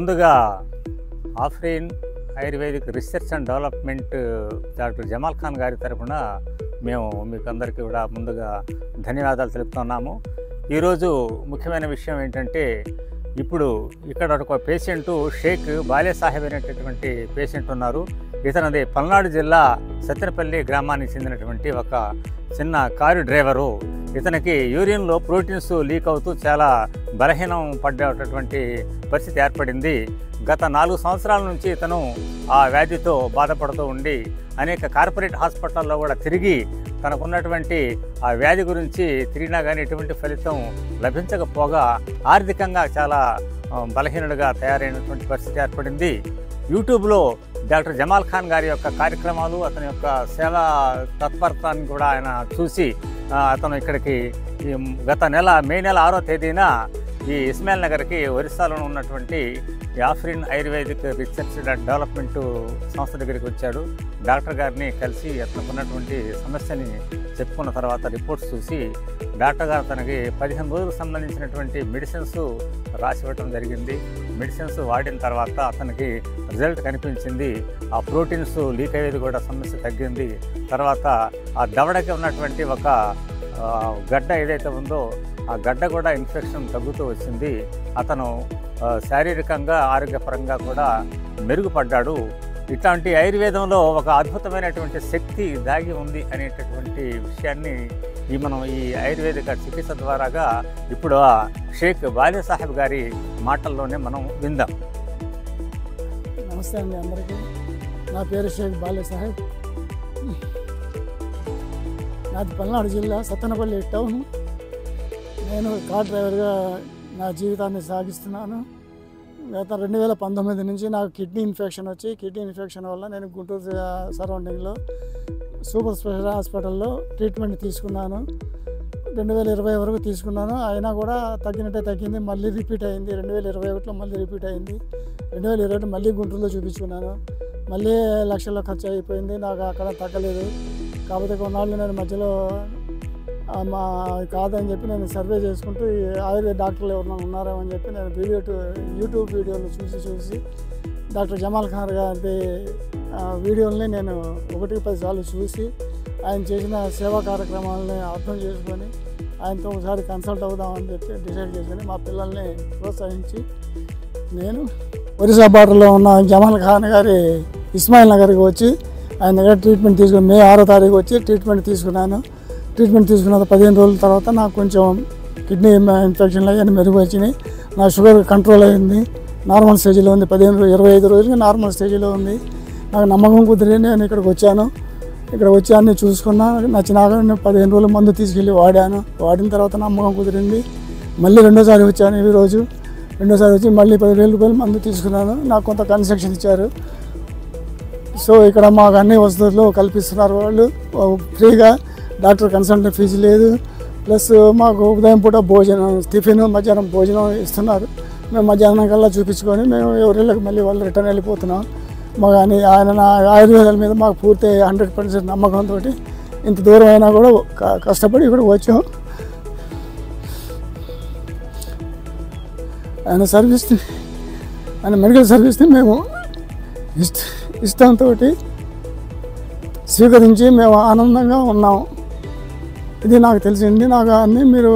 ముందుగా Afreen ayurvedic research and development doctor Jamal Khan గారి తరఫున మేము మీకు అందరికీ కూడా ముందుగా ధన్యవాదాలు తెలుపుతున్నాము. ఈరోజు ముఖ్యమైన విషయం ఏంటంటే, ఇప్పుడు ఇక్కడ ఒక పేషెంటు షేక్ బాలే సాహెబ్ అనేటటువంటి పేషెంట్ ఉన్నారు. ఇతనది పల్నాడు జిల్లా సత్తెనపల్లి గ్రామానికి చెందినటువంటి ఒక చిన్న కారు డ్రైవరు. ఇతనికి యూరిన్లో ప్రోటీన్స్ లీక్ అవుతూ చాలా బలహీనం పడ్డటువంటి పరిస్థితి ఏర్పడింది. గత 4 సంవత్సరాల నుంచి ఇతను ఆ వ్యాధితో బాధపడుతూ ఉండి అనేక కార్పొరేట్ హాస్పిటల్లో కూడా తిరిగి తనకున్నటువంటి ఆ వ్యాధి గురించి తిరిగినా కానీ ఎటువంటి ఫలితం లభించకపోగా ఆర్థికంగా చాలా బలహీనుడిగా తయారైనటువంటి పరిస్థితి ఏర్పడింది. యూట్యూబ్లో డాక్టర్ జమాల్ ఖాన్ గారి యొక్క కార్యక్రమాలు, అతని యొక్క సేవా తత్పరతను కూడా ఆయన చూసి అతను ఇక్కడికి గత మే నెల 6వ తేదీన ఈ ఇస్మాయిల్ నగర్కి ఒరిస్సాలో ఉన్నటువంటి Afreen ayurvedic research and development సంస్థ దగ్గరికి వచ్చాడు. డాక్టర్ గారిని కలిసి అతనికి ఉన్నటువంటి సమస్యని చెప్పుకున్న తర్వాత రిపోర్ట్స్ చూసి డాక్టర్ గారు తనకి 15 రోజులకు సంబంధించినటువంటి మెడిసిన్స్ రాసివ్వటం జరిగింది. మెడిసిన్స్ వాడిన తర్వాత అతనికి రిజల్ట్ కనిపించింది. ఆ ప్రోటీన్స్ లీక్ అయ్యేది కూడా సమస్య తగ్గింది. తర్వాత ఆ దవడకి ఉన్నటువంటి ఒక గడ్డ ఏదైతే ఉందో ఆ గడ్డ కూడా ఇన్ఫెక్షన్ తగ్గుతూ వచ్చింది. అతను శారీరకంగా ఆరోగ్యపరంగా కూడా మెరుగుపడ్డాడు. ఇట్లాంటి ఆయుర్వేదంలో ఒక అద్భుతమైనటువంటి శక్తి దాగి ఉంది అనేటటువంటి విషయాన్ని మనం ఈ ఆయుర్వేదిక చికిత్స ద్వారాగా ఇప్పుడు ఆ షేక్ బాలే సాహెబ్ గారి మాటల్లోనే మనం విందాం. నమస్తే అండి అందరికీ. నా పేరు షేక్ బాలే సాహెబ్. నాది పల్నాడు జిల్లా సత్తెనపల్లి టౌన్. నేను కార్ డ్రైవర్గా నా జీవితాన్ని సాగిస్తున్నాను. గత 2019 నుంచి నాకు కిడ్నీ ఇన్ఫెక్షన్ వచ్చి, కిడ్నీ ఇన్ఫెక్షన్ వల్ల నేను గుంటూరు సరౌండింగ్లో సూపర్ స్పెషల్ హాస్పిటల్లో ట్రీట్మెంట్ తీసుకున్నాను. 2020 వరకు తీసుకున్నాను. అయినా కూడా తగ్గినట్టే తగ్గింది. మళ్ళీ రిపీట్ అయింది. 2021లో మళ్ళీ రిపీట్ అయింది. 2022 మళ్ళీ గుంటూరులో చూపించుకున్నాను. మళ్ళీ లక్షల్లో ఖర్చు అయిపోయింది. నాకు అక్కడ తగ్గలేదు. కాకపోతే కొన్నాళ్ళు నేను మధ్యలో మా కాదని చెప్పి నేను సర్వే చేసుకుంటూ ఆయుర్వేద డాక్టర్లు ఎవరైనా ఉన్నారో అని చెప్పి నేను యూట్యూబ్ వీడియోలు చూసి డాక్టర్ జమాల్ ఖాన్ గారి వీడియోల్ని నేను 1-10 సార్లు చూసి ఆయన చేసిన సేవా కార్యక్రమాలని అర్థం చేసుకొని ఆయనతో ఒకసారి కన్సల్ట్ అవుదామని చెప్పి డిసైడ్ చేసుకొని మా పిల్లల్ని ప్రోత్సహించి నేను ఒరిస్సా బార్డర్లో ఉన్న జమాల్ ఖాన్ గారి ఇస్మాయిల్ నగర్కి వచ్చి ఆయన దగ్గర ట్రీట్మెంట్ తీసుకుని మే 6వ తారీఖు వచ్చి ట్రీట్మెంట్ తీసుకున్నాను. ట్రీట్మెంట్ తీసుకున్న 15 రోజుల తర్వాత నాకు కొంచెం కిడ్నీ ఇన్ఫెక్షన్లు అయ్యి మెరుగుపరిచినాయి. నా షుగర్ కంట్రోల్ అయింది. నార్మల్ స్టేజ్లో ఉంది. 25 రోజులుగా నార్మల్ స్టేజ్లో ఉంది. నాకు నమ్మకం కుదిరి నేను ఇక్కడికి వచ్చాను. ఇక్కడ వచ్చి అన్నీ చూసుకున్నా. నచ్చినాక 15 రోజులు మందు తీసుకెళ్ళి వాడాను. వాడిన తర్వాత నమ్మకం కుదిరింది. మళ్ళీ రెండోసారి వచ్చాను. ఈరోజు రెండోసారి వచ్చి మళ్ళీ 10,000 రూపాయలు మందు తీసుకున్నాను. నాకు కొంత కన్సెషన్ ఇచ్చారు. సో ఇక్కడ మాకు అన్ని వసతులు కల్పిస్తున్నారు వాళ్ళు ఫ్రీగా. డాక్టర్ కన్సల్టెంట్ ఫీజు లేదు. ప్లస్ మాకు ఉదయం పూట భోజనం, టిఫిన్, మధ్యాహ్నం భోజనం ఇస్తున్నారు. మేము మధ్యాహ్నం కల్లా చూపించుకొని మేము ఎవరిళ్ళకి మళ్ళీ వాళ్ళు రిటర్న్ వెళ్ళిపోతున్నాం. మాకు ఆయన ఆయుర్వేదాల మీద మాకు పూర్తి 100% నమ్మకంతో ఇంత దూరం అయినా కూడా కష్టపడి ఇక్కడ వచ్చాం. ఆయన మెడికల్ సర్వీస్ని మేము ఇష్టంతో స్వీకరించి మేము ఆనందంగా ఉన్నాము. ఇది నాకు తెలిసింది. నాకు అన్నీ మీరు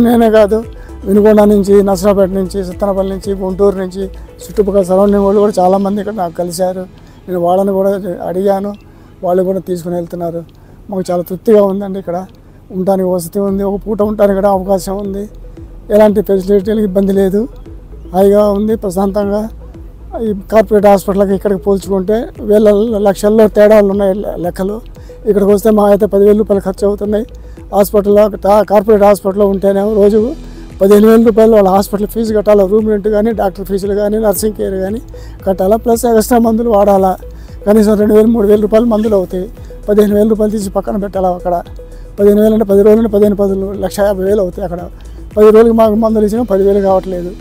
నేనే కాదు, వినుకొండ నుంచి, నసరాపేట నుంచి, సత్తెనపల్లి నుంచి, గుంటూరు నుంచి, చుట్టుపక్కల సరౌండింగ్ వాళ్ళు కూడా చాలామంది ఇక్కడ నాకు కలిశారు. నేను వాళ్ళని కూడా అడిగాను. వాళ్ళు కూడా తీసుకుని వెళ్తున్నారు. మాకు చాలా తృప్తిగా ఉందండి. ఇక్కడ ఉండడానికి వసతి ఉంది. ఒక పూట ఉండడానికి కూడా అవకాశం ఉంది. ఎలాంటి ఫెసిలిటీలకు ఇబ్బంది లేదు. హాయిగా ఉంది, ప్రశాంతంగా. ఈ కార్పొరేట్ హాస్పిటల్కి ఇక్కడికి పోల్చుకుంటే వేల లక్షల్లో తేడాలు ఉన్నాయి లెక్కలు. ఇక్కడికి వస్తే మా అయితే 10,000 రూపాయలు ఖర్చు అవుతున్నాయి. హాస్పిటల్లో కార్పొరేట్ హాస్పిటల్లో ఉంటేనే రోజు 15,000 రూపాయలు వాళ్ళ హాస్పిటల్ ఫీజు కట్టాలా. రూమ్ రెంట్ కానీ, డాక్టర్ ఫీజులు కానీ, నర్సింగ్ కేర్ కానీ కట్టాలా. ప్లస్ ఎక్స్ట్రా మందులు వాడాలా. కనీసం 2,000-3,000 రూపాయలు మందులు అవుతాయి. 15,000 రూపాయలు తీసి పక్కన పెట్టాలా. అక్కడ 15,000 అంటే 10 రోజులు 15 1,50,000 అవుతాయి. అక్కడ 10 రోజులకి మాకు మందులు ఇచ్చినా 10,000 కావట్లేదు.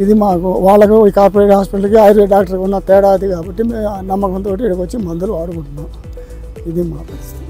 ఇది మాకు వాళ్ళకు ఈ కార్పొరేట్ హాస్పిటల్కి ఆయుర్వేద డాక్టర్కి ఉన్న తేడా అది. కాబట్టి మేము నమ్మకంతో ఇక్కడికి వచ్చి మందులు వాడుకుంటున్నాం. ఇది మా పరిస్థితి.